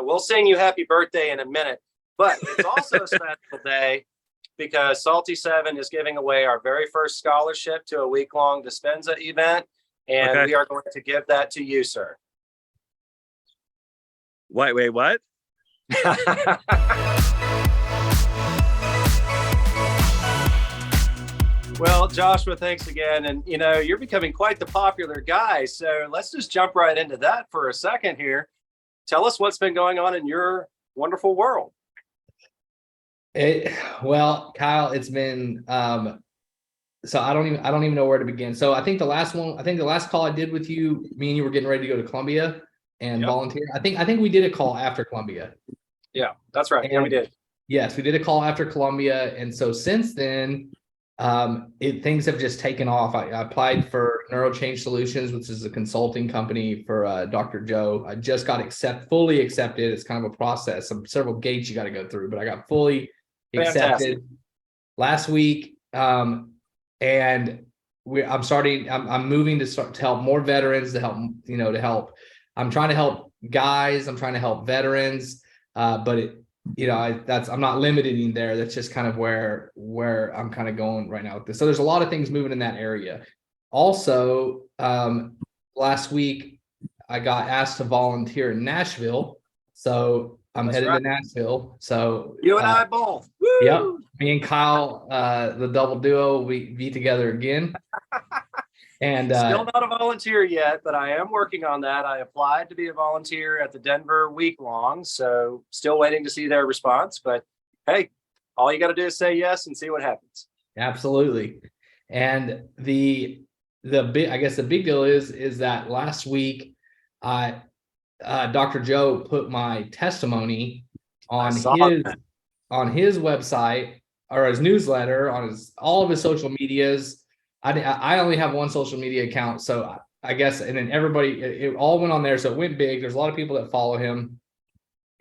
we'll sing you happy birthday in a minute, but it's also a special day because Salty 7 is giving away our very first scholarship to a week-long Dispenza event, and we are going to give that to you, sir. Wait, what? Well, Joshua, thanks again. And, you're becoming quite the popular guy. So let's just jump right into that for a second here. Tell us what's been going on in your wonderful world. Well, Kyle, it's been so I don't even know where to begin. So I think the last call I did with you, me and you were getting ready to go to Columbia and volunteer. I think we did a call after Columbia. Yeah, that's right. Yeah, we did. Yes, we did a call after Columbia. And so since then, things have just taken off. I applied for NeuroChange Solutions, which is a consulting company for Dr. Joe. I just got fully accepted. It's kind of a process, several gates you got to go through, but I got fully accepted last week. And I'm moving to start to help more veterans, to help. I'm trying to help guys. I'm trying to help veterans. But I'm not limiting there. That's just kind of where I'm kind of going right now with this. So there's a lot of things moving in that area. Also, last week I got asked to volunteer in Nashville. So I'm headed to Nashville. So you and I both. Woo! Yep. Me and Kyle, the double duo, we be together again. And still not a volunteer yet, but I am working on that. I applied to be a volunteer at the Denver week-long, so still waiting to see their response. But hey, all you got to do is say yes and see what happens. Absolutely. And the big deal is that last week, Dr. Joe put my testimony on his website or his newsletter, on all of his social medias. I only have one social media account, so I guess, and then everybody, it all went on there, so it went big. There's a lot of people that follow him,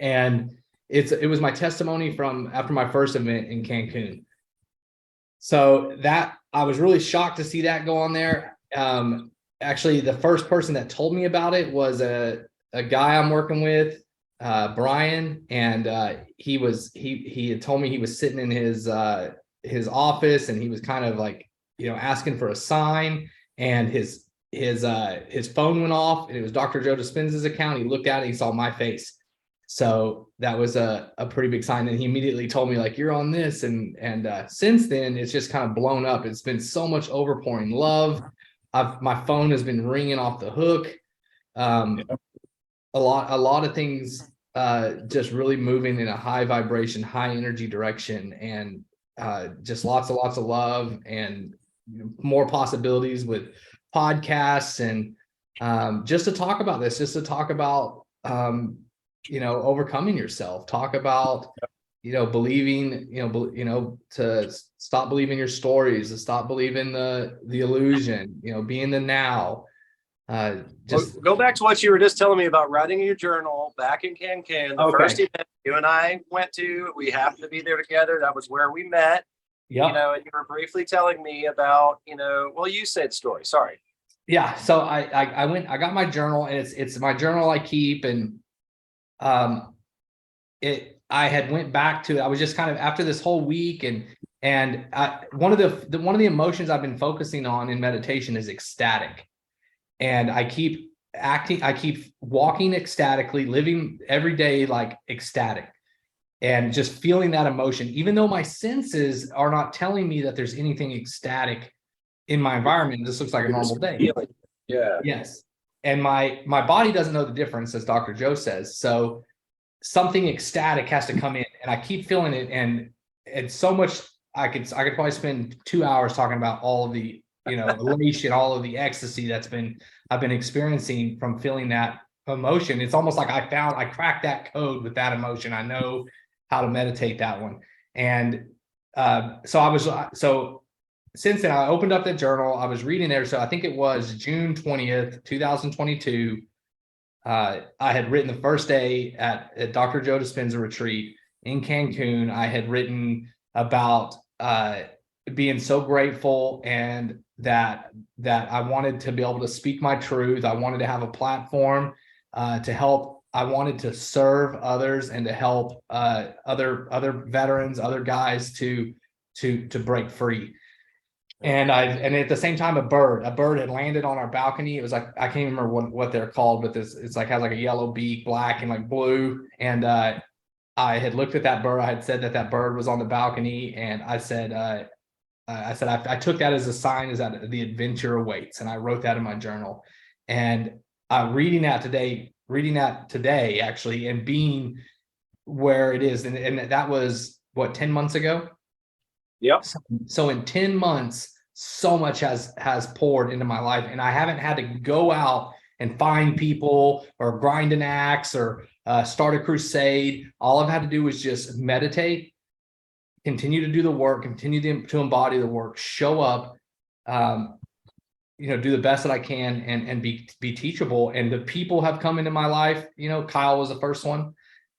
and it was my testimony from after my first event in Cancun. So that I was really shocked to see that go on there. Actually, the first person that told me about it was a guy I'm working with, Brian, and he had told me he was sitting in his office, and he was kind of like, asking for a sign, and his phone went off, and it was Dr. Joe Dispenza's account. He looked at it, he saw my face. So that was a pretty big sign. And he immediately told me, like, you're on this. And since then, it's just kind of blown up. It's been so much overpouring love. My phone has been ringing off the hook. A lot of things just really moving in a high vibration, high energy direction, and just lots of love and more possibilities with podcasts, and just to talk about this, just to talk about overcoming yourself, talk about believing, to stop believing your stories, to stop believing the illusion, be in the now. Just go back to what you were just telling me about writing your journal back in Cancun. The first event you and I went to, we happened to be there together. That was where we met. Yeah. And you were briefly telling me about, you said story. Sorry. Yeah. So I got my journal, and it's my journal I keep. And I had went back to, I was just kind of after this whole week, and one of the emotions I've been focusing on in meditation is ecstatic. And I keep walking ecstatically, living every day like ecstatic, and just feeling that emotion, even though my senses are not telling me that there's anything ecstatic in my environment. This looks like a normal day. Yeah. Yes. And my body doesn't know the difference, as Dr. Joe says. So something ecstatic has to come in, and I keep feeling it. And it's so much, I could probably spend 2 hours talking about all of the, elation, all of the ecstasy I've been experiencing from feeling that emotion. It's almost like I cracked that code with that emotion. I know how to meditate that one. And so since then, I opened up the journal. I was reading there. So I think it was June 20th, 2022. I had written the first day at Dr. Joe Dispenza Retreat in Cancun. I had written about being so grateful, and that I wanted to be able to speak my truth. I wanted to have a platform to help I wanted to serve others and to help other veterans, other guys to break free. And at the same time, a bird had landed on our balcony. It was like, I can't remember what they're called, but it's like, has like a yellow beak, black and like blue. And I had looked at that bird. I had said that bird was on the balcony, and I said I took that as a sign is that the adventure awaits, and I wrote that in my journal. And reading that today actually, and being where it is, and that was what, 10 months ago. Yep. So in 10 months, so much has poured into my life, and I haven't had to go out and find people or grind an axe or start a crusade. All I've had to do was just meditate, continue to do the work, continue to embody the work, show up, do the best that I can, and be teachable. And the people have come into my life. Kyle was the first one,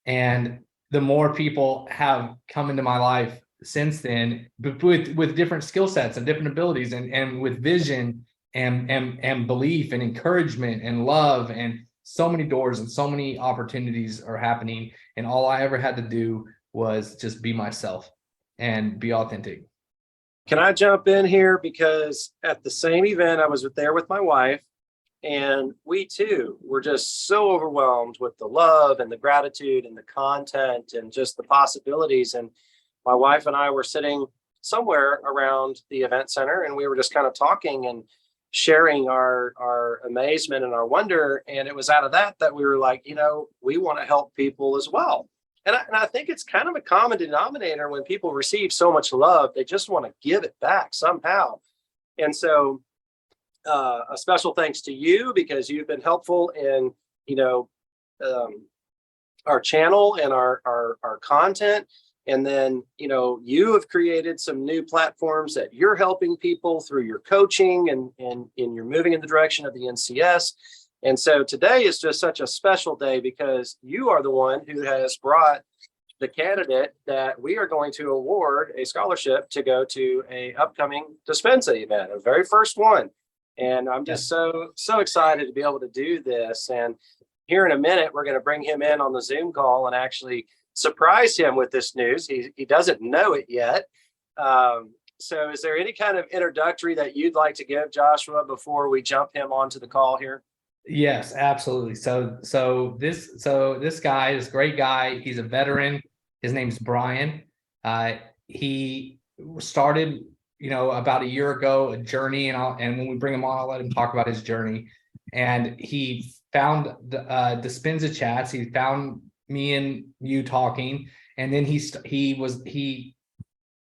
and the more people have come into my life since then, with different skill sets and different abilities, and with vision and belief and encouragement and love, and so many doors and so many opportunities are happening. And all I ever had to do was just be myself and be authentic. Can I jump in here? Because at the same event, I was there with my wife, and we too were just so overwhelmed with the love and the gratitude and the content and just the possibilities. And my wife and I were sitting somewhere around the event center, and we were just kind of talking and sharing our amazement and our wonder. And it was out of that we were like, we want to help people as well. And I think it's kind of a common denominator when people receive so much love, they just want to give it back somehow. And so a special thanks to you, because you've been helpful in, our channel and our content. And then, you have created some new platforms that you're helping people through your coaching, and you're moving in the direction of the NCS. And so today is just such a special day, because you are the one who has brought the candidate that we are going to award a scholarship to go to a upcoming Dispenza event, a very first one. And I'm just so excited to be able to do this. And here in a minute, we're going to bring him in on the Zoom call and actually surprise him with this news. He doesn't know it yet. So is there any kind of introductory that you'd like to give, Joshua, before we jump him onto the call here? Yes, absolutely. So this guy, this great guy, he's a veteran. His name's Brian. He started, about a year ago, a journey, and when we bring him on, I'll let him talk about his journey. And he found the Dispenza chats. He found me and you talking, and then he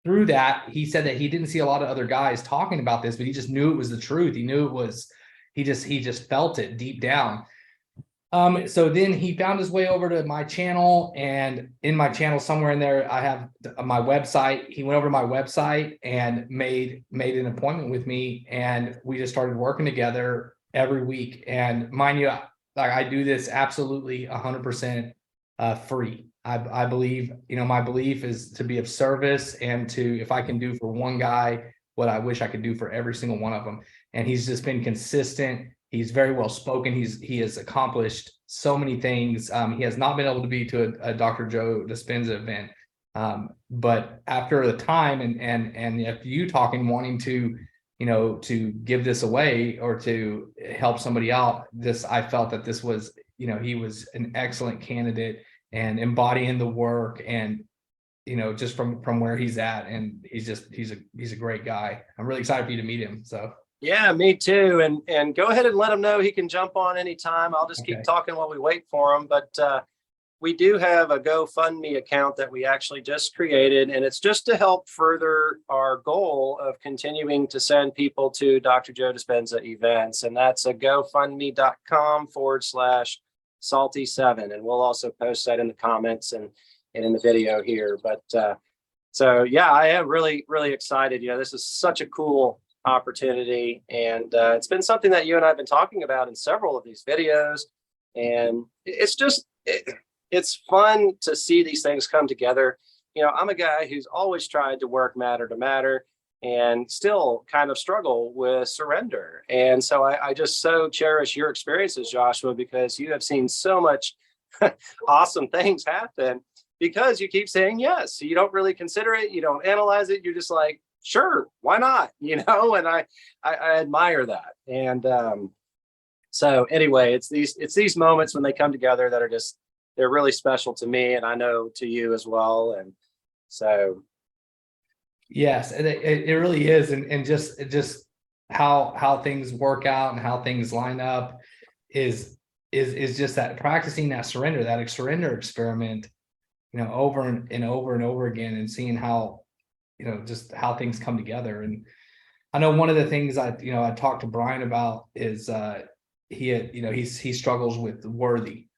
through that, he said that he didn't see a lot of other guys talking about this, but he just knew it was the truth. He knew it was, he just felt it deep down. So then he found his way over to my channel, and in my channel somewhere in there, I have my website. He went over to my website and made an appointment with me, and we just started working together every week. And mind you, I do this absolutely 100% free. I believe, my belief is to be of service, and if I can do for one guy what I wish I could do for every single one of them. And he's just been consistent. He's very well spoken. He has accomplished so many things. He has not been able to be to a Dr. Joe Dispenza event. But after the time and if you talking, wanting to, to give this away or to help somebody out, I felt that this was, he was an excellent candidate and embodying the work, and just from where he's at, and he's a great guy. I'm really excited for you to meet him. So yeah, me too. And go ahead and let him know he can jump on anytime. I'll just keep talking while we wait for him. But we do have a GoFundMe account that we actually just created, and it's just to help further our goal of continuing to send people to Dr. Joe Dispenza events. And that's a GoFundMe.com/Salty7. And we'll also post that in the comments and in the video here. But so, yeah, I am really, really excited. This is such a cool opportunity. And it's been something that you and I have been talking about in several of these videos. And it's just, it's fun to see these things come together. I'm a guy who's always tried to work matter to matter and still kind of struggle with surrender. And so I just so cherish your experiences, Joshua, because you have seen so much awesome things happen because you keep saying yes. You don't really consider it. You don't analyze it. You're just like, sure, why not? And I admire that. And so anyway, it's these moments when they come together that are they're really special to me, and I know to you as well. And so yes, and it really is, and just how things work out and how things line up is just that practicing that surrender experiment, over and over and over again, and seeing how, just how things come together. And I know one of the things I talked to Brian about is he struggles with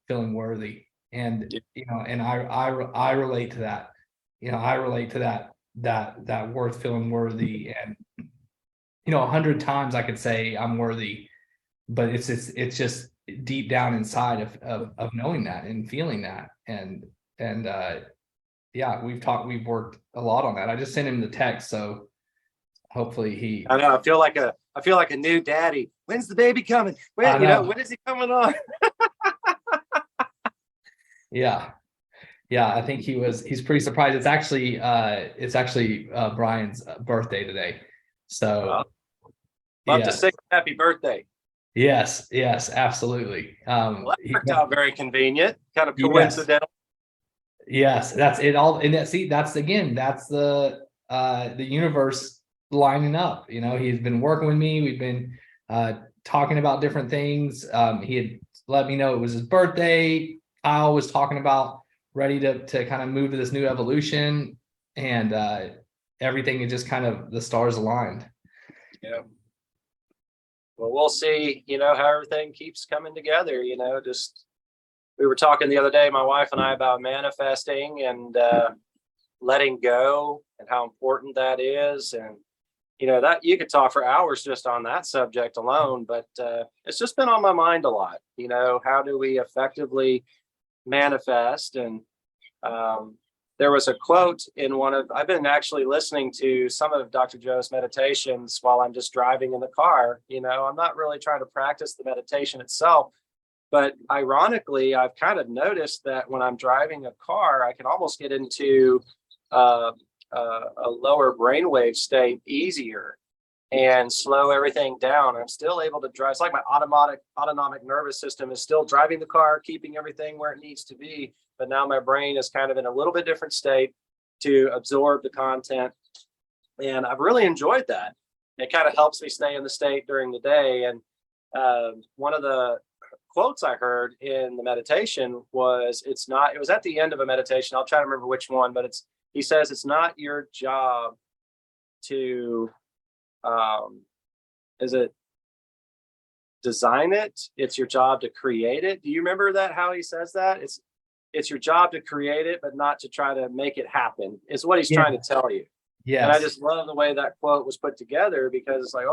feeling worthy, and and I relate to that. I relate to that feeling worthy, and 100 times I could say I'm worthy, but it's just deep down inside of knowing that and feeling that. And yeah, we've worked a lot on that. I just sent him the text, so hopefully I know, I feel like a new daddy. When's the baby coming? When is he coming on? Yeah. I think he's pretty surprised. It's actually Brian's birthday today. So love to sing happy birthday. Yes, absolutely. Well, that worked out very convenient, kind of coincidental. Yes, that's it all. And that's the universe lining up. He's been working with me. We've been talking about different things. He had let me know it was his birthday. Kyle was talking about ready to kind of move to this new evolution, and everything is just kind of the stars aligned. Yeah. Well, we'll see, how everything keeps coming together, just, we were talking the other day, my wife and I, about manifesting and letting go and how important that is. And, that you could talk for hours just on that subject alone, but it's just been on my mind a lot. How do we effectively manifest? And there was a quote in I've been actually listening to some of Dr. Joe's meditations while I'm just driving in the car. I'm not really trying to practice the meditation itself, but ironically, I've kind of noticed that when I'm driving a car, I can almost get into a lower brainwave state easier and slow everything down. I'm still able to drive. It's like my autonomic nervous system is still driving the car, keeping everything where it needs to be. But now my brain is kind of in a little bit different state to absorb the content. And I've really enjoyed that. It kind of helps me stay in the state during the day. And one of the quotes I heard in the meditation was, it was at the end of a meditation. I'll try to remember which one, but he says, it's not your job to, is it design it? It's your job to create it. Do you remember that, how he says that? It's your job to create it, but not to try to make it happen, is what he's trying to tell you. Yeah. And I just love the way that quote was put together, because it's like,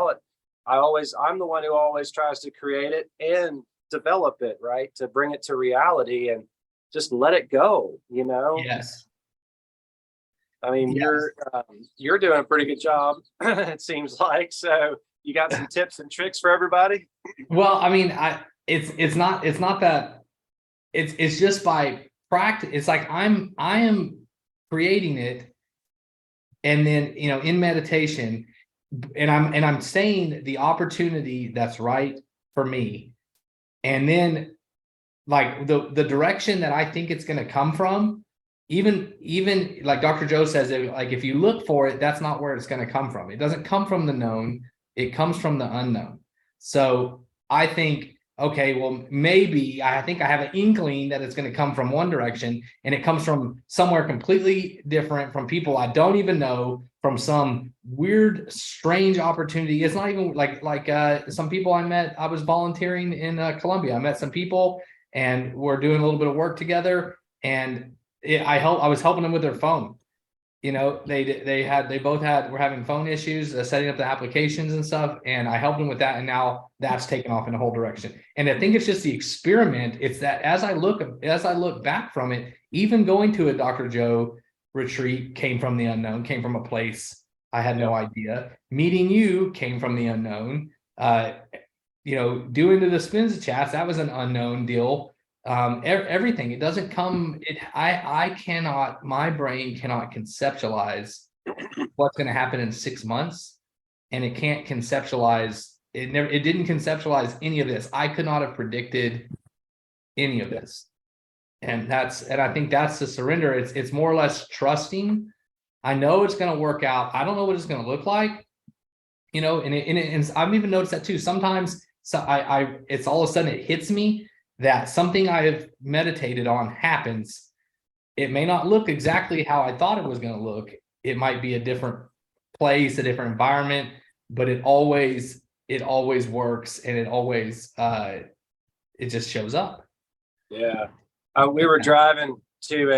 I'm the one who always tries to create it and develop it, right? To bring it to reality and just let it go, Yes. I mean, yes. You're doing a pretty good job, it seems like. So you got some tips and tricks for everybody? Well, I mean, it's not that it's just by practice. It's like I am creating it, and then in meditation, and I'm saying the opportunity that's right for me, and then like the direction that I think it's going to come from. Even like Dr. Joe says, if you look for it, that's not where it's going to come from. It doesn't come from the known. It comes from the unknown. So I think, okay, well, maybe I think I have an inkling that it's going to come from one direction, and it comes from somewhere completely different, from people I don't even know, from some weird, strange opportunity. It's not even like some people I met. I was volunteering in Colombia. I met some people, and we're doing a little bit of work together, and I was helping them with their phone. They both were having phone issues, setting up the applications and stuff, and I helped them with that, and now that's taken off in a whole direction. And I think it's just the experiment. It's that as I look back from it, even going to a Dr. Joe retreat came from the unknown, came from a place I had no idea. Meeting you came from the unknown. Doing the Dispenza chats, that was an unknown deal. everything. It doesn't come, I cannot, my brain cannot conceptualize what's going to happen in 6 months. And it can't conceptualize, it didn't conceptualize any of this. I could not have predicted any of this. And I think that's the surrender. It's more or less trusting. I know it's going to work out. I don't know what it's going to look like, and I've even noticed that too. Sometimes it's all of a sudden it hits me that something I have meditated on happens. It may not look exactly how I thought it was going to look. It might be a different place, a different environment, but it always works, and it just shows up. Yeah. We were driving to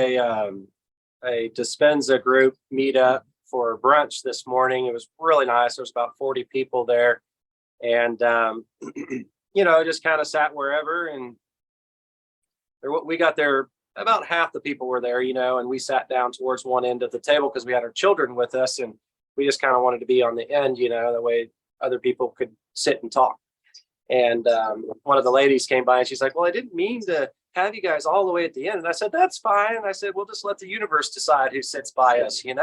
a Dispenza group meetup for brunch this morning. It was really nice. There was about 40 people there, and just kind of sat wherever, and we got there, about half the people were there, and we sat down towards one end of the table because we had our children with us, and we just kind of wanted to be on the end, that way other people could sit and talk. And one of the ladies came by and she's like, well, I didn't mean to have you guys all the way at the end. And I said, that's fine. I said, we'll just let the universe decide who sits by us, And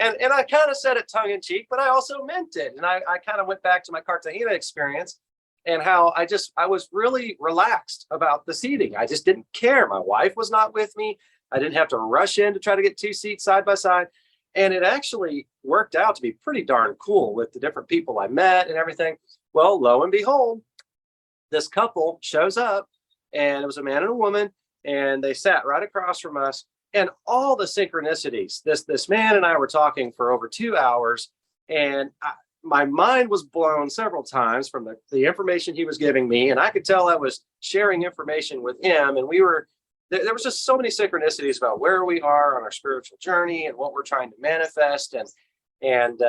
I kind of said it tongue in cheek, but I also meant it. And I kind of went back to my Cartagena experience and how I was really relaxed about the seating. I just didn't care. My wife was not with me. I didn't have to rush in to try to get 2 seats side by side. And it actually worked out to be pretty darn cool with the different people I met and everything. Well, lo and behold, this couple shows up, and it was a man and a woman, and they sat right across from us, and all the synchronicities. This man and I were talking for over 2 hours, and my mind was blown several times from the information he was giving me, and I could tell I was sharing information with him, and there was just so many synchronicities about where we are on our spiritual journey and what we're trying to manifest. And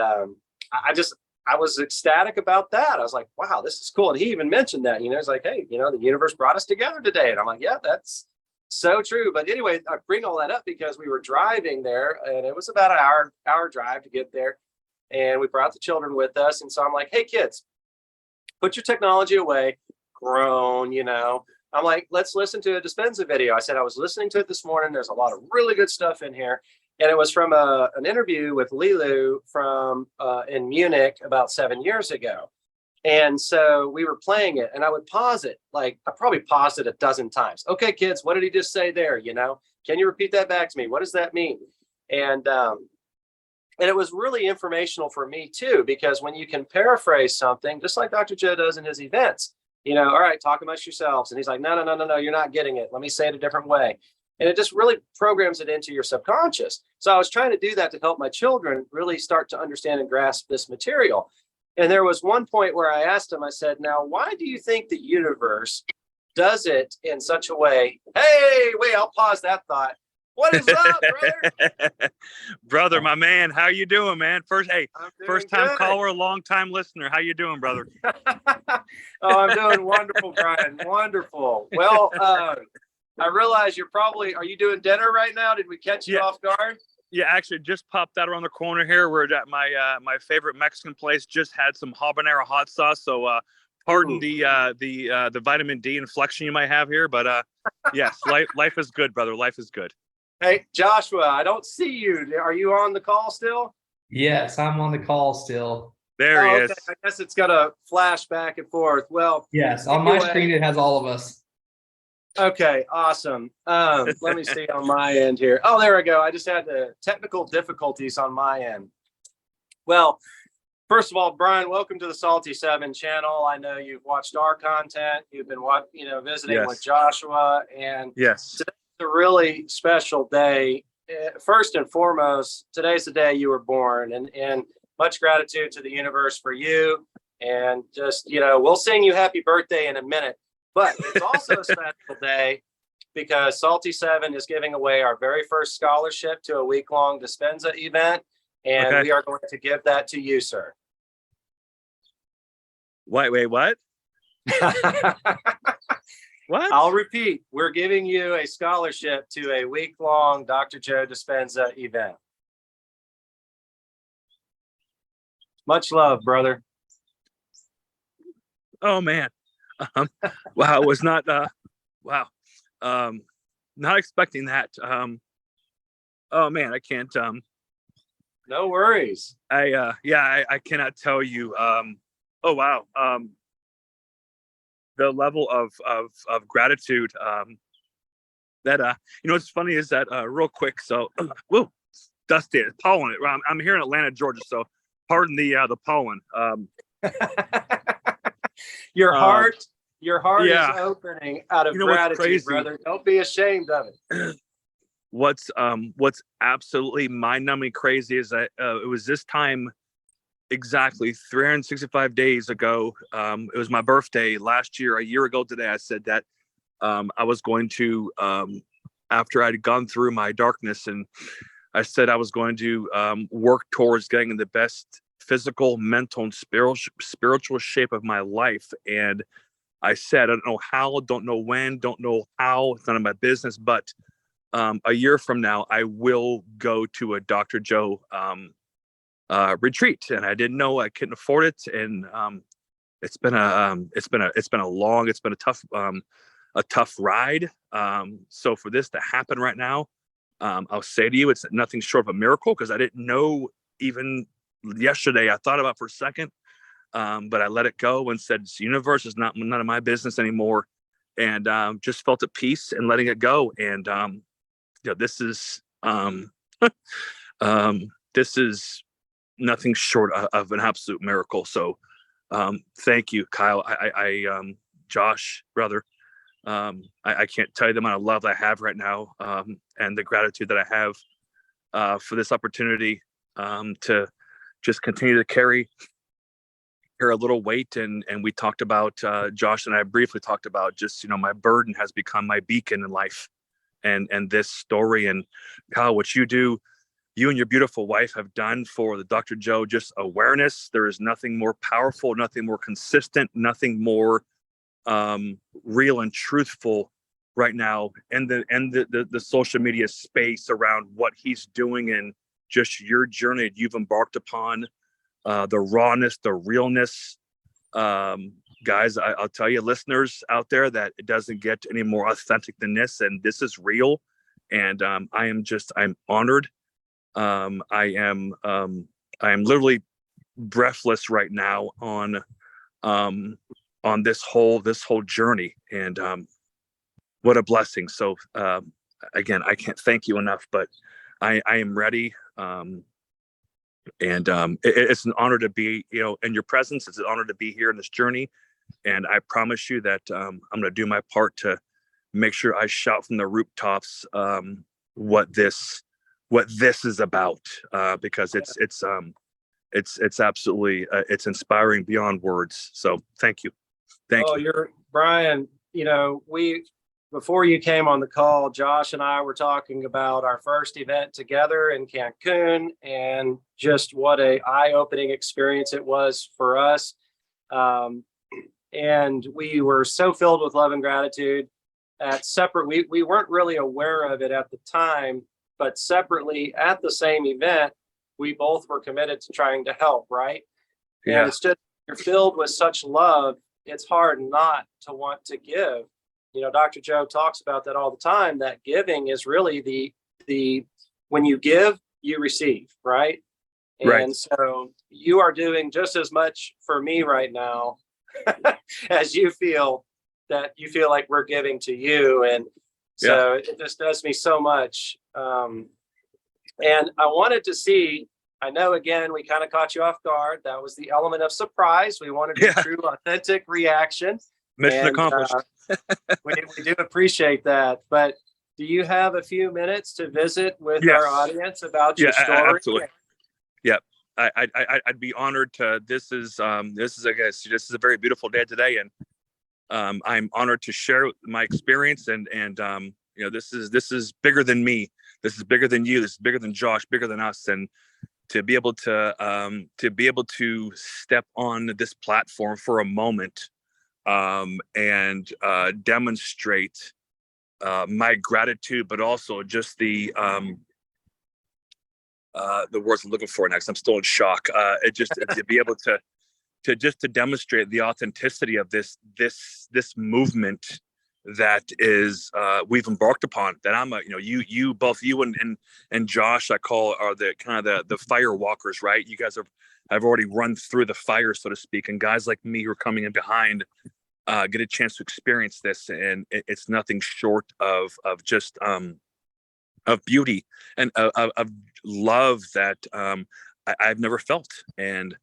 I was ecstatic about that. I was like, wow, this is cool. And he even mentioned that, it's like, hey, the universe brought us together today. And I'm like, yeah, that's so true. But anyway, I bring all that up because we were driving there, and it was about an hour drive to get there. And we brought the children with us. And so I'm like, hey, kids, put your technology away. Grown, I'm like, let's listen to a Dispenza video. I said, I was listening to it this morning. There's a lot of really good stuff in here. And it was from an interview with Lilu from in Munich about 7 years ago. And so we were playing it, and I would pause it. Like, I probably paused it a dozen times. Okay, kids, what did he just say there? Can you repeat that back to me? What does that mean? And it was really informational for me too, because when you can paraphrase something, just like Dr. Joe does in his events, all right, talk amongst yourselves. And he's like, no, you're not getting it. Let me say it a different way. And it just really programs it into your subconscious. So I was trying to do that to help my children really start to understand and grasp this material. And there was one point where I asked him, I said, now, why do you think the universe does it in such a way? Hey, wait, I'll pause that thought. What is up, brother? Brother, my man, how you doing, man? First time good. caller, long time listener. How you doing, brother? Oh, I'm doing wonderful, Brian. Wonderful. Well, I realize are you doing dinner right now? Did we catch you off guard? Yeah, actually just popped out around the corner here. We're at my favorite Mexican place. Just had some habanero hot sauce. So pardon the vitamin D inflection you might have here, but yes, life is good, brother. Life is good. Hey, Joshua, I don't see you. Are you on the call still? Yes, I'm on the call still. There he is. I guess it's gonna flash back and forth. Well, yes, on my screen it has all of us. Okay, awesome. Let me see on my end here. Oh, there we go. I just had the technical difficulties on my end. Well, first of all, Brian, welcome to the Salty 7 channel. I know you've watched our content. You've been visiting with Joshua, and yes, today's a really special day. First and foremost, today's the day you were born, and much gratitude to the universe for you. And just, we'll sing you happy birthday in a minute. But it's also a special day because Salty 7 is giving away our very first scholarship to a week-long Dispenza event, and we are going to give that to you, sir. Wait, what? What? I'll repeat. We're giving you a scholarship to a week-long Dr. Joe Dispenza event. Much love, brother. Oh, man. Wow, it was not wow. Not expecting that. Oh man, I can't. No worries. I cannot tell you. Oh wow. The level of gratitude. That what's funny is that real quick. So, whoa, dusty, pollen. I'm here in Atlanta, Georgia. So, pardon the pollen. Your heart yeah. is opening out of What's gratitude, crazy? brother. Don't be ashamed of it. What's absolutely mind-numbing crazy is that it was this time exactly 365 days ago. It was my birthday last year. A year ago today, I said that I was going to, after I'd gone through my darkness, and I said I was going to work towards getting in the best physical, mental, and spiritual shape of my life. And I said, I don't know how, don't know when, don't know how, it's none of my business, but a year from now, I will go to a Dr. Joe retreat. And I didn't know I couldn't afford it. And it's been a tough ride. So for this to happen right now, I'll say to you, it's nothing short of a miracle, because I didn't know even yesterday. I thought about it for a second, but I let it go and said, "This universe is none of my business anymore," and just felt at peace and letting it go. And this is this is nothing short of an absolute miracle. So thank you, Kyle. I Josh, brother. I can't tell you the amount of love I have right now, and the gratitude that I have for this opportunity to just continue to carry a little weight. And we talked about, Josh and I briefly talked about just, my burden has become my beacon in life, and this story. And Kyle, what you and your beautiful wife have done for the Dr. Joe, just awareness. There is nothing more powerful, nothing more consistent, nothing more real and truthful right now, and the social media space around what he's doing, and just your journey that you've embarked upon, the rawness, the realness. Guys, I'll tell you, listeners out there, that it doesn't get any more authentic than this, and this is real. And I'm honored. I am literally breathless right now on this whole journey. And what a blessing. So again, I can't thank you enough, but I am ready. It's an honor to be, in your presence. It's an honor to be here in this journey. And I promise you that I'm going to do my part to make sure I shout from the rooftops what this is about, because it's absolutely it's inspiring beyond words. So thank you. Thank you. You're Brian. Before you came on the call, Josh and I were talking about our first event together in Cancun, and just what a eye-opening experience it was for us. And we were so filled with love and gratitude. We weren't really aware of it at the time, but separately at the same event, we both were committed to trying to help, right? Yeah. And it's just, you're filled with such love, it's hard not to want to give. Dr. Joe talks about that all the time, that giving is really when you give, you receive, right? Right. And so you are doing just as much for me right now as you feel like we're giving to you. And so It just does me so much. And I wanted to see, I know, again, we kind of caught you off guard. That was the element of surprise. We wanted a true, authentic reaction. Mission accomplished. We do appreciate that. But do you have a few minutes to visit with our audience about your story? Absolutely. Yep. I'd be honored to. This is I guess this is a very beautiful day today, and I'm honored to share my experience. And this is bigger than me. This is bigger than you. This is bigger than Josh. Bigger than us. And to be able to step on this platform for a moment, and demonstrate my gratitude, but also just the words I'm looking for next. I'm still in shock. To be able to demonstrate the authenticity of this movement that is we've embarked upon, that I'm a, you both you and Josh, I call, are the kind of the fire walkers, right? You guys have already run through the fire, so to speak, and guys like me who are coming in behind get a chance to experience this, and it's nothing short of just of beauty and of love that I've never felt. And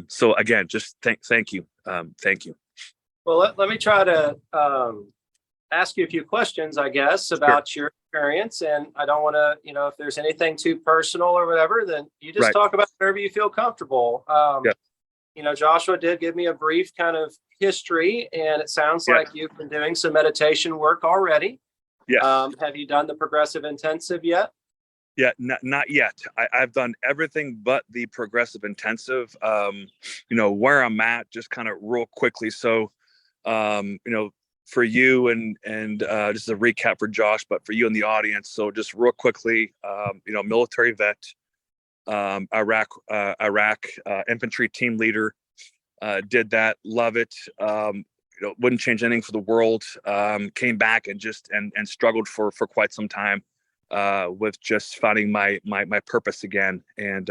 so again, just thank you. Thank you. Well, let me try to ask you a few questions, I guess, about your experience. And I don't want to, if there's anything too personal or whatever, then you just talk about whatever you feel comfortable. Joshua did give me a brief kind of history, and it sounds like you've been doing some meditation work already. Yes. Have you done the progressive intensive yet? Yeah, not yet. I've done everything but the progressive intensive. Where I'm at, just kind of real quickly. So, for you and just a recap for Josh, but for you and the audience. So just real quickly, military vet, Iraq infantry team leader, did that, love it. Wouldn't change anything for the world. Came back and struggled for quite some time with just finding my purpose again, and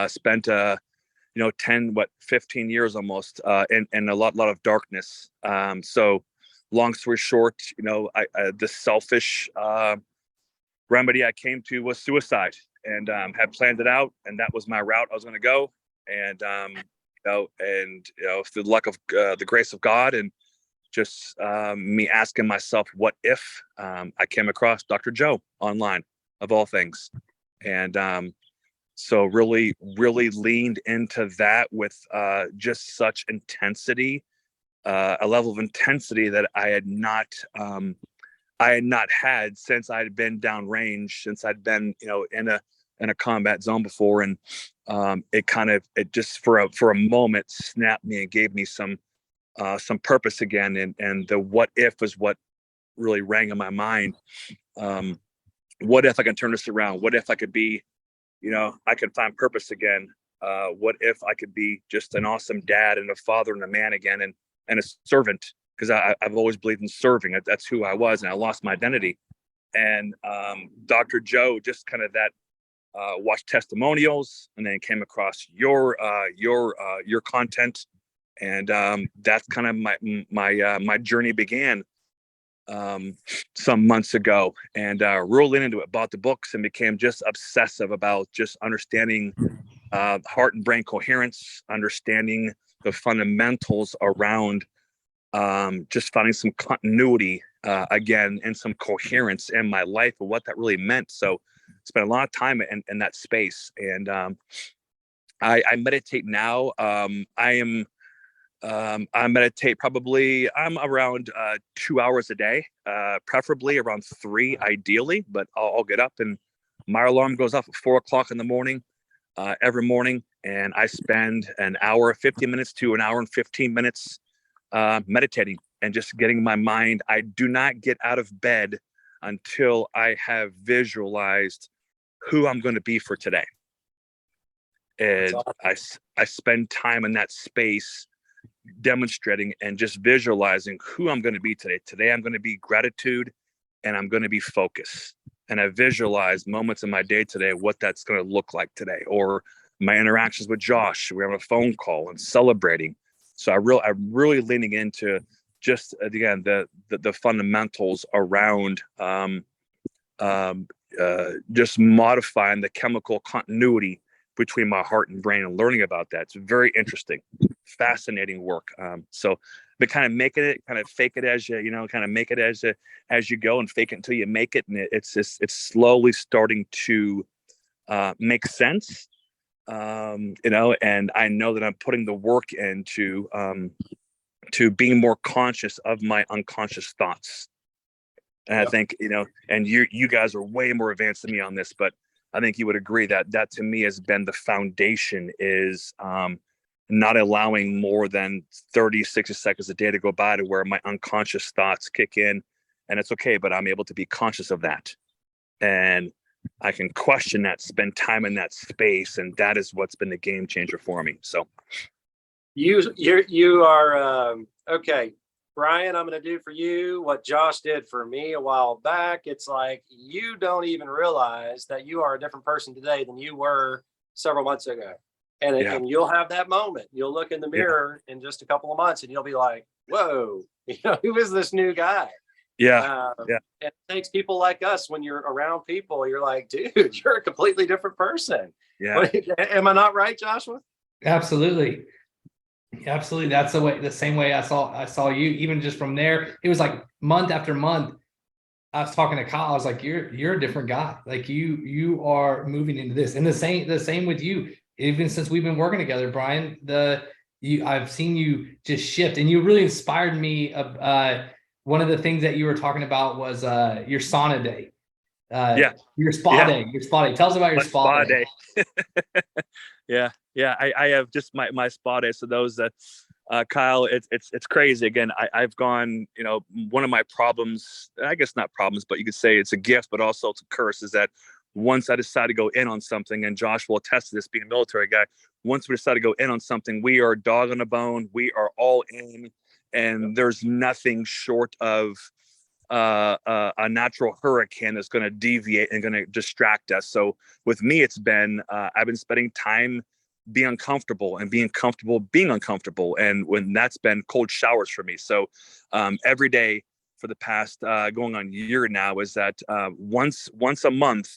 spent 15 years almost in a lot of darkness. So long story short, the selfish remedy I came to was suicide, and had planned it out, and that was my route I was going to go. And through the luck of the grace of God, and just me asking myself, what if, I came across Dr. Joe online, of all things. And so really leaned into that with just such intensity, a level of intensity that I had not had since I'd been downrange, since I'd been in a combat zone before. And it just for a moment snapped me and gave me some purpose again. And the what if is what really rang in my mind. What if I can turn this around? What if I could be, I could find purpose again? What if I could be just an awesome dad and a father and a man again, and a servant? Because I've always believed in serving. That's who I was, and I lost my identity. And Dr. Joe, just kind of that, watched testimonials, and then came across your content, and that's kind of my journey began some months ago, and rolled into it, bought the books, and became just obsessive about just understanding heart and brain coherence, understanding the fundamentals around just finding some continuity again, and some coherence in my life, and what that really meant. So spent a lot of time in that space. And I meditate now. I meditate probably, I'm around 2 hours a day, preferably around 3 ideally, but I'll get up, and my alarm goes off at 4 o'clock in the morning every morning, and I spend an hour 50 minutes to an hour and 15 minutes meditating and just getting my mind. I do not get out of bed until I have visualized who I'm going to be for today. And awesome. I spend time in that space demonstrating and just visualizing who I'm going to be today. Today, I'm going to be gratitude, and I'm going to be focus. And I visualize moments in my day today, what that's going to look like today, or my interactions with Josh. We're having a phone call and celebrating. So I'm really leaning into just, again, the fundamentals around just modifying the chemical continuity between my heart and brain, and learning about that. It's very interesting, fascinating work. So, but kind of making it, kind of fake it as you, kind of make it as you go, and fake it until you make it. And it's slowly starting to make sense. And I know that I'm putting the work into to being more conscious of my unconscious thoughts. And yep. I think, and you guys are way more advanced than me on this, but I think you would agree that to me has been the foundation, is not allowing more than 30, 60 seconds a day to go by to where my unconscious thoughts kick in. And it's okay, but I'm able to be conscious of that. And I can question that, spend time in that space. And that is what's been the game changer for me. So. You are okay, Brian. I'm going to do for you what Josh did for me a while back. It's like you don't even realize that you are a different person today than you were several months ago, and you'll have that moment. You'll look in the mirror in just a couple of months, and you'll be like, "Whoa, who is this new guy?" Yeah. And it takes people like us when you're around people. You're like, dude, you're a completely different person. Yeah. Am I not right, Joshua? Absolutely. Absolutely. That's the same way I saw you. Even just from there, it was like month after month. I was talking to Kyle. I was like, you're a different guy. Like you are moving into this. And the same with you. Even since we've been working together, Brian, I've seen you just shift, and you really inspired me. One of the things that you were talking about was your sauna day. Your spa day. Your spa day. Tell us about your spa day. Yeah. I have just my spa day. So those that Kyle, it's crazy. Again, I've gone, one of my problems, I guess not problems, but you could say it's a gift, but also it's a curse, is that once I decide to go in on something, and Josh will attest to this being a military guy, once we decide to go in on something, we are dog on a bone, we are all in, and there's nothing short of a natural hurricane that's going to deviate and going to distract us. So with me, it's been, I've been spending time being uncomfortable and being comfortable being uncomfortable. And when that's been cold showers for me. So every day for the past going on a year now is that once a month,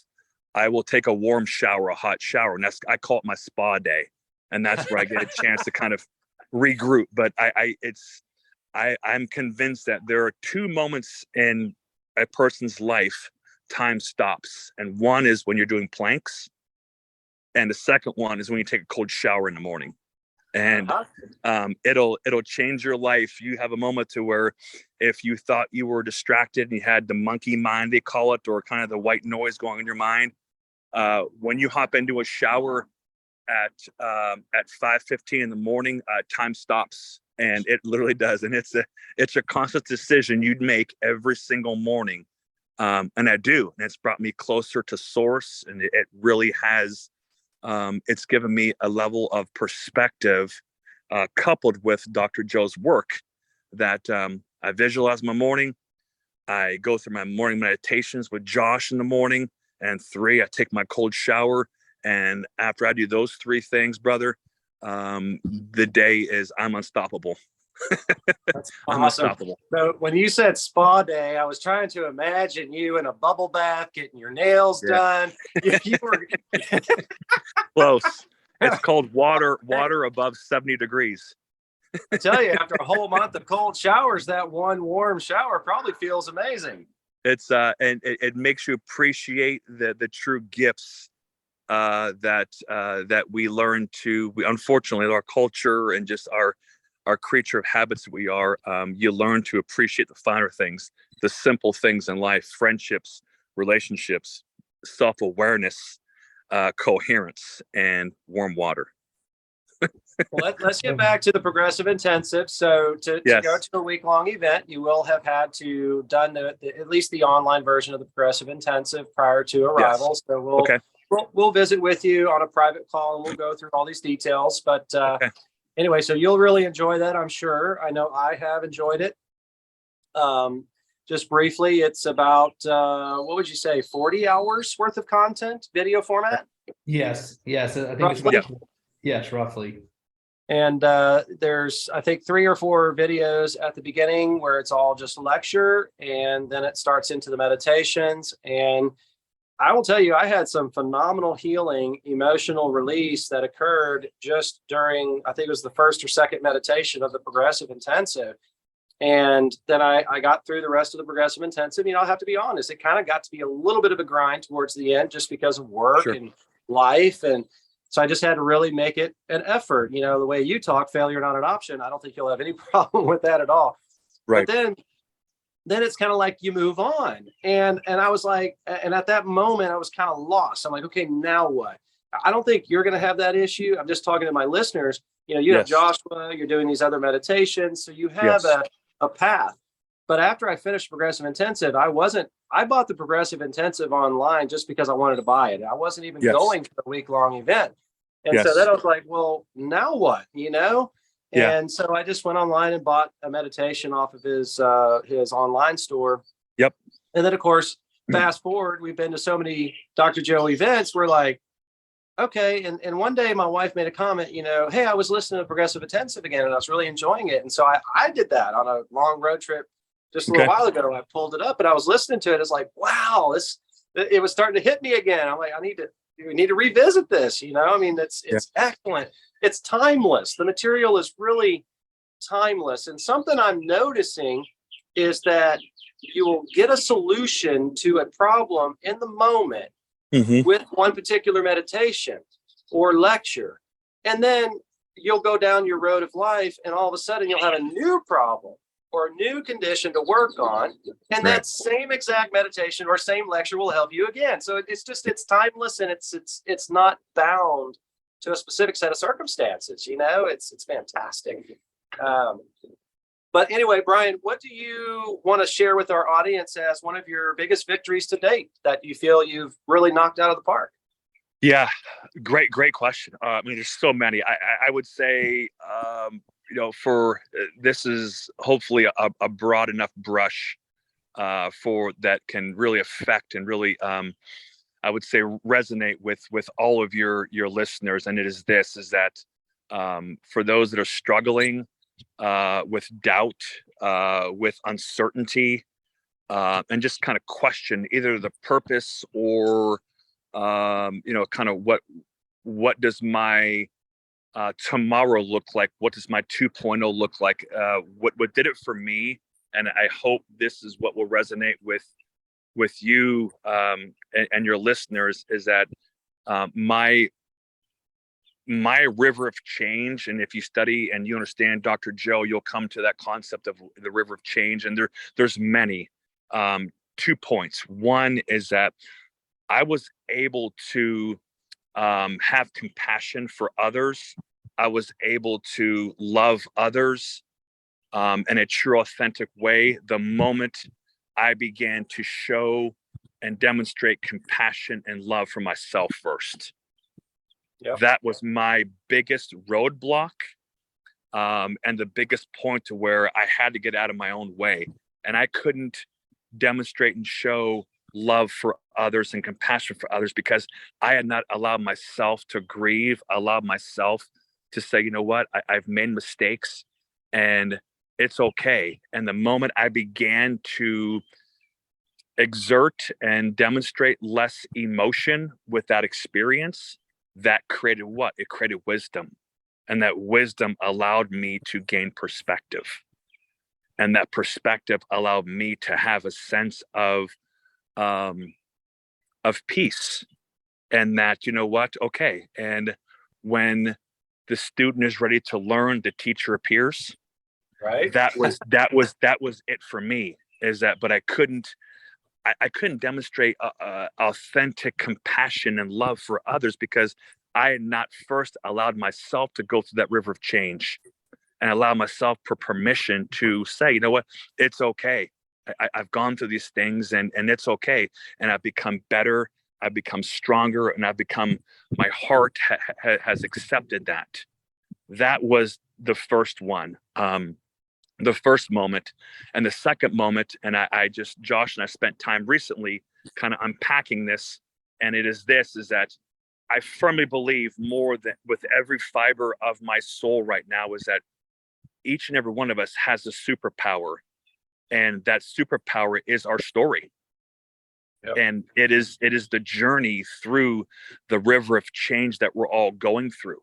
I will take a warm shower, a hot shower. And I call it my spa day. And that's where I get a chance to kind of regroup. But I'm convinced that there are two moments in a person's life time stops. And one is when you're doing planks. And the second one is when you take a cold shower in the morning. And it'll change your life. You have a moment to where if you thought you were distracted and you had the monkey mind, they call it, or kind of the white noise going in your mind, when you hop into a shower at 5:15 in the morning, time stops. And it literally does. And it's a conscious decision you'd make every single morning. And I do. And it's brought me closer to source. And it really has, it's given me a level of perspective coupled with Dr. Joe's work that I visualize my morning. I go through my morning meditations with Josh in the morning. And 3, I take my cold shower. And after I do those 3 things, brother, the day is I'm unstoppable. That's I'm awesome. unstoppable. So when you said spa day, I was trying to imagine you in a bubble bath, getting your nails done. You were close. It's called water above 70 degrees. I tell you, after a whole month of cold showers, that one warm shower probably feels amazing. It's and it makes you appreciate the true gifts that we learn to. Unfortunately, our culture and just our creature of habits that we are, you learn to appreciate the finer things, the simple things in life: friendships, relationships, self-awareness, coherence, and warm water. Well, let's get back to the progressive intensive. So to go to a week-long event, you will have had to done at least the online version of the progressive intensive prior to arrival. Yes. So we'll visit with you on a private call, and we'll go through all these details. But anyway, so you'll really enjoy that, I'm sure. I know I have enjoyed it. Just briefly, it's about, what would you say, 40 hours worth of content, video format? Yes. I think Roughly. it's yes, roughly. And there's, I think, 3 or 4 videos at the beginning where it's all just lecture, and then it starts into the meditations. And I will tell you, I had some phenomenal healing, emotional release that occurred just during, I think it was the first or second meditation of the progressive intensive. And then I got through the rest of the progressive intensive. I have to be honest, it kind of got to be a little bit of a grind towards the end just because of work and life. And so I just had to really make it an effort. The way you talk, failure not an option. I don't think you'll have any problem with that at all. Right. But then it's kind of like you move on. And I was like, and at that moment I was kind of lost. I'm like, okay, now what? I don't think you're going to have that issue. I'm just talking to my listeners. You have Joshua, you're doing these other meditations. So you have a path. But after I finished progressive intensive, I bought the progressive intensive online just because I wanted to buy it. I wasn't even going to the week-long event. And so then I was like, well, now what? Yeah. And so I just went online and bought a meditation off of his online store. Yep. And then, of course, fast forward, we've been to so many Dr. Joe events. We're like, okay. And one day my wife made a comment, hey, I was listening to Progressive Attensive again, and I was really enjoying it. And so I did that on a long road trip just a little while ago. I pulled it up and I was listening to it. It's like, wow, it was starting to hit me again. I'm like, we need to revisit this. I mean, it's excellent. It's timeless. The material is really timeless. And something I'm noticing is that you will get a solution to a problem in the moment with one particular meditation or lecture. And then you'll go down your road of life, and all of a sudden you'll have a new problem or a new condition to work on. And that same exact meditation or same lecture will help you again. So it's timeless, and it's not bound to a specific set of circumstances. It's fantastic. But anyway, Brian, what do you want to share with our audience as one of your biggest victories to date that you feel you've really knocked out of the park? Yeah, great question. I mean, there's so many. I would say, for this is hopefully a broad enough brush for that can really affect and really, I would say, resonate with all of your listeners. And it is that for those that are struggling with doubt, with uncertainty, and just kind of question either the purpose or kind of what does my tomorrow look like? What does my 2.0 look like? What did it for me? And I hope this is what will resonate with you and your listeners, is that my river of change. And if you study and you understand Dr. Joe, you'll come to that concept of the river of change. And there's many. 2 points. One is that I was able to have compassion for others. I was able to love others in a true, authentic way the moment I began to show and demonstrate compassion and love for myself first. Yep. That was my biggest roadblock and the biggest point to where I had to get out of my own way. And I couldn't demonstrate and show love for others and compassion for others because I had not allowed myself to grieve, allowed myself to say, you know what, I've made mistakes and it's okay. And the moment I began to exert and demonstrate less emotion with that experience, that created what? It created wisdom. And that wisdom allowed me to gain perspective. And that perspective allowed me to have a sense of peace. And that, you know what? Okay. And when the student is ready to learn, the teacher appears. Right. That was it for me, is that, but I couldn't demonstrate authentic compassion and love for others because I had not first allowed myself to go through that river of change and allow myself permission to say, you know what, it's okay. I've gone through these things and it's okay. And I've become better. I've become stronger, and my heart has accepted that. That was the first one. The first moment. And the second moment, and Josh and I spent time recently kind of unpacking this, and is that I firmly believe more than with every fiber of my soul right now is that each and every one of us has a superpower, and that superpower is our story. Yep. And it is the journey through the river of change that we're all going through.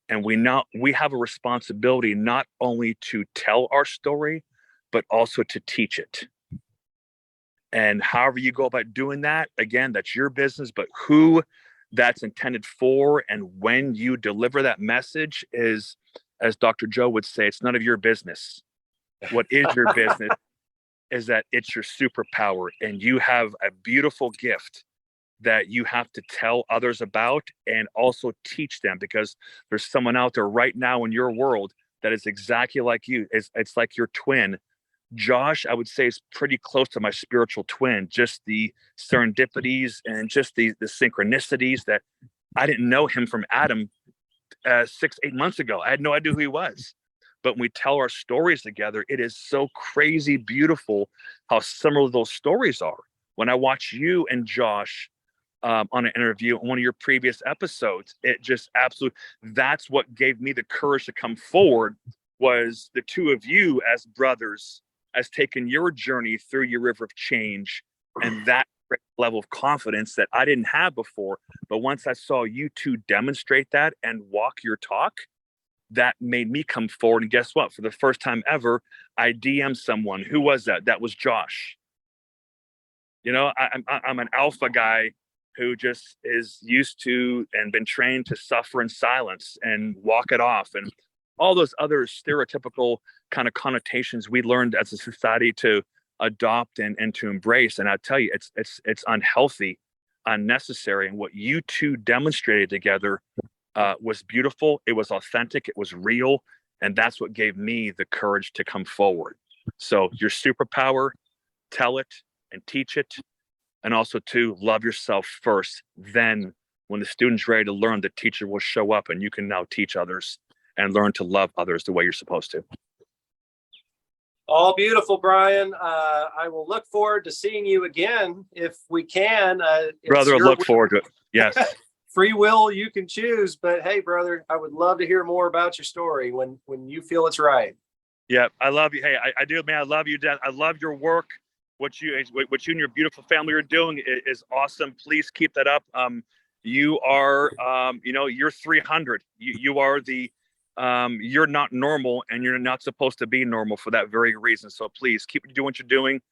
And we have a responsibility not only to tell our story, but also to teach it. And however you go about doing that, again, that's your business, but who that's intended for and when you deliver that message is, as Dr. Joe would say, it's none of your business. What is your business is that it's your superpower, and you have a beautiful gift that you have to tell others about and also teach them, because there's someone out there right now in your world that is exactly like you. It's like your twin. Josh, I would say, is pretty close to my spiritual twin, just the serendipities and just the synchronicities that I didn't know him from Adam 6-8 months ago. I had no idea who he was. but when we tell our stories together, it is so crazy beautiful how similar those stories are. When I watch you and Josh on an interview on one of your previous episodes, it just absolutely, that's what gave me the courage to come forward, was the two of you as brothers, as taking your journey through your river of change, and that level of confidence that I didn't have before. But once I saw you two demonstrate that and walk your talk, that made me come forward. And guess what? For the first time ever, I DM'd someone. Who was that? That was Josh. You know, I'm an alpha guy who just is used to and been trained to suffer in silence and walk it off, and all those other stereotypical kind of connotations we learned as a society to adopt and to embrace. And I tell you, it's unhealthy, unnecessary. And what you two demonstrated together was beautiful. It was authentic. It was real. And that's what gave me the courage to come forward. So your superpower, tell it and teach it. And also to love yourself first. Then when the student's ready to learn, the teacher will show up and you can now teach others and learn to love others the way you're supposed to. All beautiful, Brian. I will look forward to seeing you again if we can. Brother, look forward to it. Yes. Free will, you can choose. But hey, brother, I would love to hear more about your story when you feel it's right. Yeah, I love you. Hey, I do, man. I love you, Dad. I love your work. What you and your beautiful family are doing is awesome. Please keep that up. You are, you're 300. You are the, you're not normal, and you're not supposed to be normal for that very reason. So please keep doing what you're doing,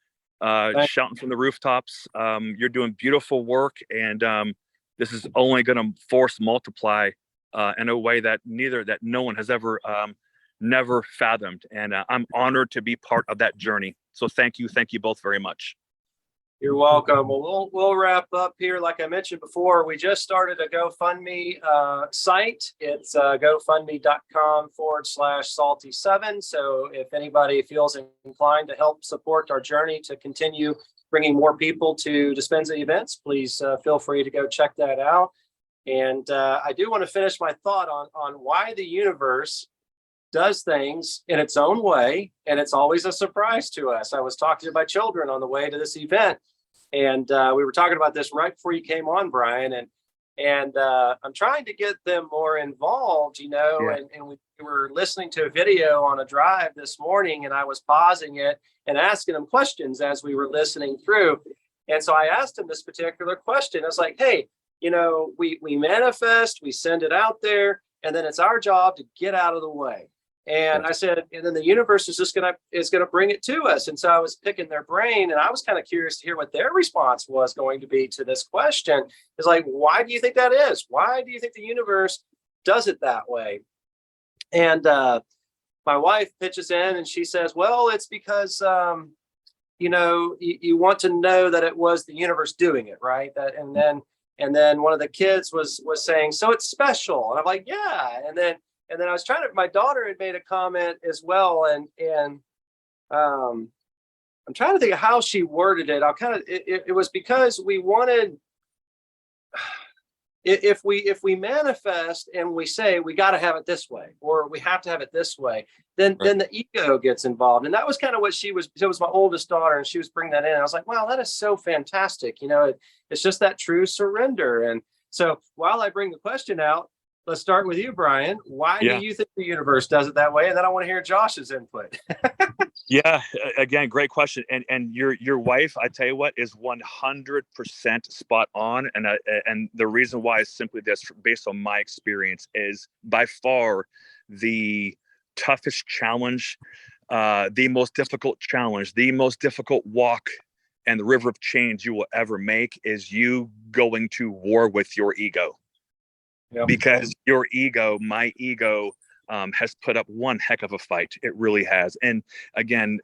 shouting from the rooftops. You're doing beautiful work, and this is only going to force multiply in a way that no one has ever never fathomed. And I'm honored to be part of that journey. So thank you both very much. You're welcome. Well, we'll wrap up here. Like I mentioned before, we just started a GoFundMe site. It's gofundme.com/salty7. So if anybody feels inclined to help support our journey to continue bringing more people to Dispenza events, please feel free to go check that out. And I do want to finish my thought on why the universe does things in its own way, and it's always a surprise to us. I was talking to my children on the way to this event, and we were talking about this right before you came on, Brian, and I'm trying to get them more involved, Yeah. and we were listening to a video on a drive this morning, and I was pausing it and asking them questions as we were listening through. And so I asked them this particular question. I was like, hey, we manifest, we send it out there, and then it's our job to get out of the way. And I said, and then the universe is just gonna bring it to us. And so I was picking their brain, and I was kind of curious to hear what their response was going to be to this question. It's like, why do you think that is? Why do you think the universe does it that way? And my wife pitches in, and she says, well, it's because you want to know that it was the universe doing it, right? And then one of the kids was saying, so it's special. And I'm like, yeah. And then I was my daughter had made a comment as well. And I'm trying to think of how she worded it. It was because we wanted, if we manifest and we say, we got to have it this way, or we have to have it this way, then the ego gets involved. And that was kind of what it was my oldest daughter, and she was bringing that in. I was like, wow, that is so fantastic. It's just that true surrender. And so while I bring the question out, let's start with you, Brian. Why do you think the universe does it that way? And then I want to hear Josh's input. Yeah, again, great question. And your wife, I tell you what, is 100% spot on. And the reason why is simply this: based on my experience, is by far the toughest challenge, the most difficult challenge, the most difficult walk and the river of change you will ever make is you going to war with your ego. Yep. Because your ego, my ego, has put up one heck of a fight. It really has. And again,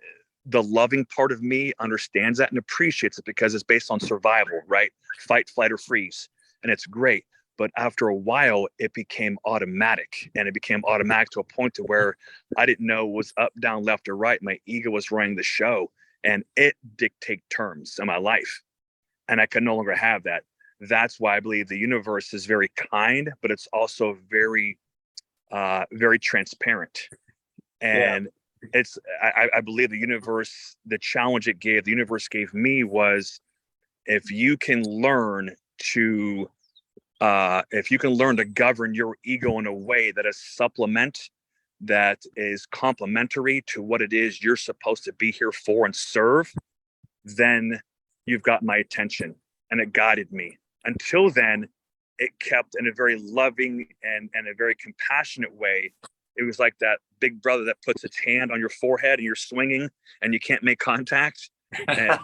the loving part of me understands that and appreciates it because it's based on survival, right? Fight, flight, or freeze. And it's great. But after a while, it became automatic. And it became automatic to a point to where I didn't know it was up, down, left, or right. My ego was running the show, and it dictated terms in my life. And I could no longer have that. That's why I believe the universe is very kind, but it's also very, very transparent. And I believe the universe, the challenge the universe gave me was, if you can learn to govern your ego in a way that is supplement, that is complementary to what it is you're supposed to be here for and serve, then you've got my attention. And it guided me. Until then, it kept in a very loving and a very compassionate way. It was like that big brother that puts its hand on your forehead and you're swinging and you can't make contact. And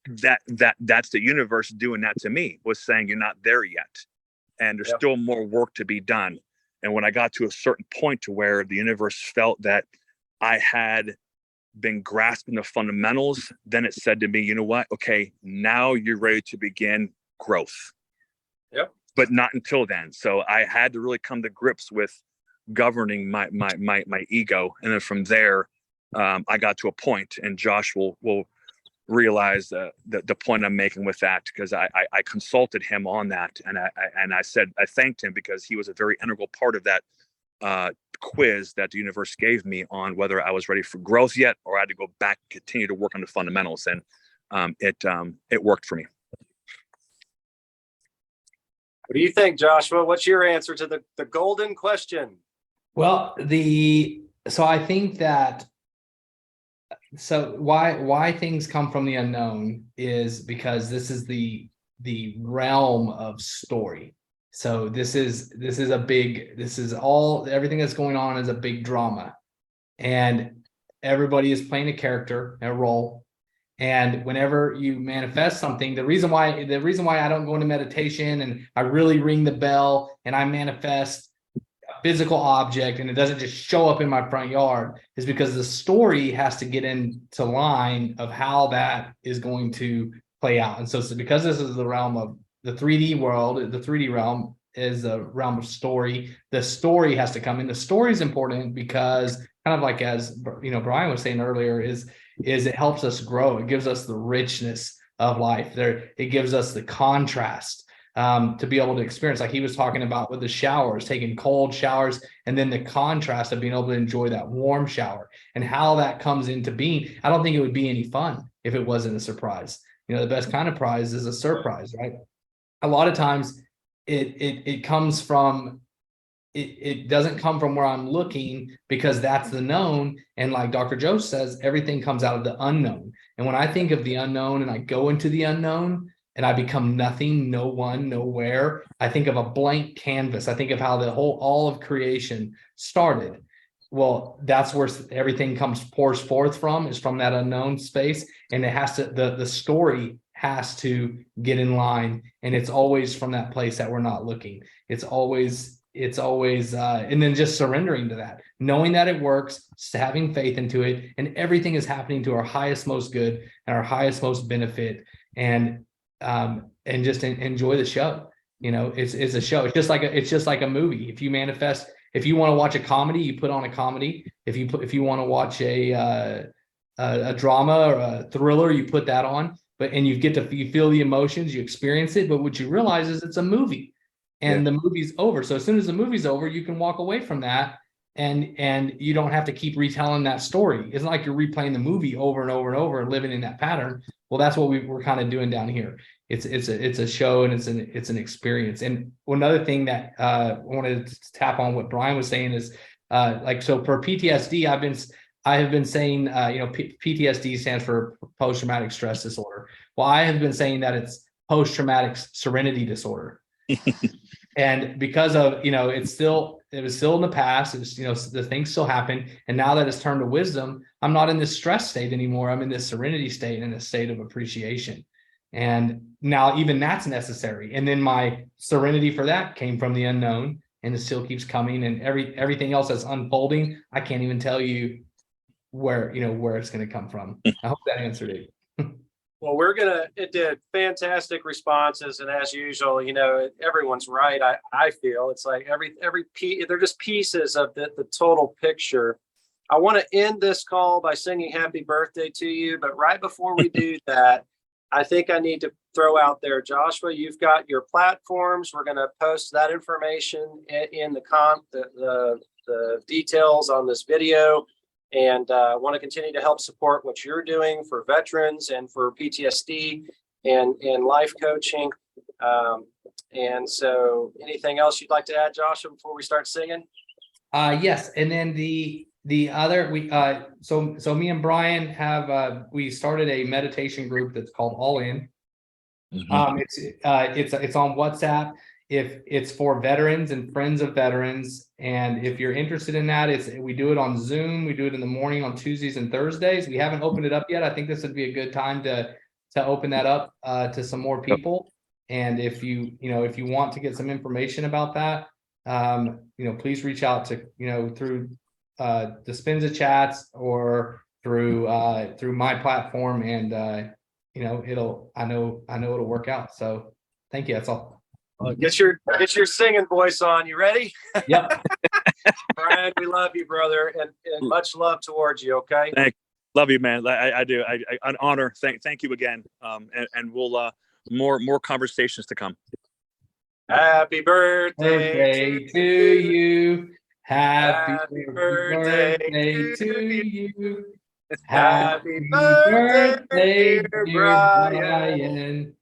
that's the universe doing that to me, was saying, you're not there yet. And there's still more work to be done. And when I got to a certain point to where the universe felt that I had been grasping the fundamentals, then it said to me, you know what? Okay, now you're ready to begin growth. Yep. But not until then. So I had to really come to grips with governing my ego. And then from there, I got to a point, and Josh will realize the point I'm making with that, because I consulted him on that, and I said I thanked him, because he was a very integral part of that quiz that the universe gave me on whether I was ready for growth yet, or I had to go back and continue to work on the fundamentals. And it worked for me. What do you think, Joshua? What's your answer to the golden question? Well, so I think that, so why things come from the unknown is because this is the realm of story. So everything that's going on is a big drama, and everybody is playing a character, a role. And whenever you manifest something, the reason why I don't go into meditation and I really ring the bell and I manifest a physical object and it doesn't just show up in my front yard is because the story has to get into line of how that is going to play out. And so because this is the realm of the 3D world, the 3D realm is a realm of story. The story has to come in. The story is important because, kind of like, as Brian was saying earlier, is it helps us grow. It gives us the richness of life. It gives us the contrast to be able to experience, like he was talking about with the showers, taking cold showers, and then the contrast of being able to enjoy that warm shower and how that comes into being. I don't think it would be any fun if it wasn't a surprise. The best kind of prize is a surprise, right? A lot of times it comes from, it doesn't come from where I'm looking, because that's the known. And like Dr. Joe says, everything comes out of the unknown. And when I think of the unknown and I go into the unknown and I become nothing, no one, nowhere, I think of a blank canvas. I think of how all of creation started. Well, that's where everything pours forth from, is from that unknown space. And it has to, the story has to get in line. And it's always from that place that we're not looking. It's always, and then just surrendering to that, knowing that it works, having faith into it, and everything is happening to our highest, most good and our highest, most benefit. And just enjoy the show. It's a show. It's just like a movie. If you manifest, if you want to watch a comedy, you put on a comedy. If you want to watch a drama or a thriller, you put that on. And you feel the emotions, you experience it. But what you realize is it's a movie, and the movie's over. So as soon as the movie's over, you can walk away from that, and you don't have to keep retelling that story. It's not like you're replaying the movie over and over and over and living in that pattern. Well, that's what we're kind of doing down here. It's a show, and it's an experience. And another thing that I wanted to tap on what Brian was saying is so for PTSD, I have been saying, PTSD stands for post-traumatic stress disorder. Well, I have been saying that it's post-traumatic serenity disorder. And because of, it was still in the past, it was, the things still happen. And now that it's turned to wisdom, I'm not in this stress state anymore. I'm in this serenity state and a state of appreciation. And now even that's necessary. And then my serenity for that came from the unknown, and it still keeps coming. And everything else that's unfolding, I can't even tell you where it's going to come from. I hope that answered it. Well, it did fantastic responses. And as usual, everyone's right. I feel it's like every piece, they're just pieces of the total picture. I want to end this call by singing happy birthday to you. But right before we do that, I think I need to throw out there, Joshua, you've got your platforms. We're going to post that information in the details on this video. and want to continue to help support what you're doing for veterans and for PTSD and life coaching. And so anything else you'd like to add, Joshua, before we start singing? Yes, and then the other so me and Brian have we started a meditation group that's called All In. It's on WhatsApp. If it's for veterans and friends of veterans, and if you're interested in that, we do it on Zoom. We do it in the morning on Tuesdays and Thursdays. We haven't opened it up yet. I think this would be a good time to open that up to some more people. And if you want to get some information about that, please reach out to through Dispenza chats or through my platform, and I know it'll work out. So thank you. That's all. Get your singing voice on. You ready? Yep. Brian, we love you, brother, and much love towards you. Okay. Love you, man. I do. An honor. Thank you again. And we'll more conversations to come. Happy birthday to you. Happy birthday to you. Happy birthday, dear Brian.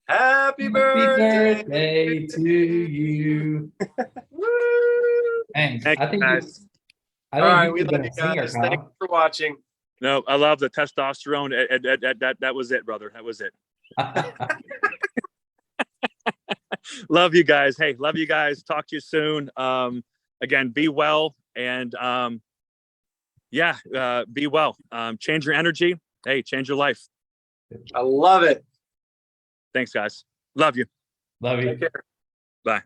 Happy birthday to you. Thanks. Thank you, guys. I think all right, you we love you guys. Thank you for watching. No, I love the testosterone. That was it, brother. That was it. Love you guys. Hey, love you guys. Talk to you soon. Again, be well, and be well. Change your energy. Hey, change your life. I love it. Thanks, guys. Love you. Love you. Take care. Bye.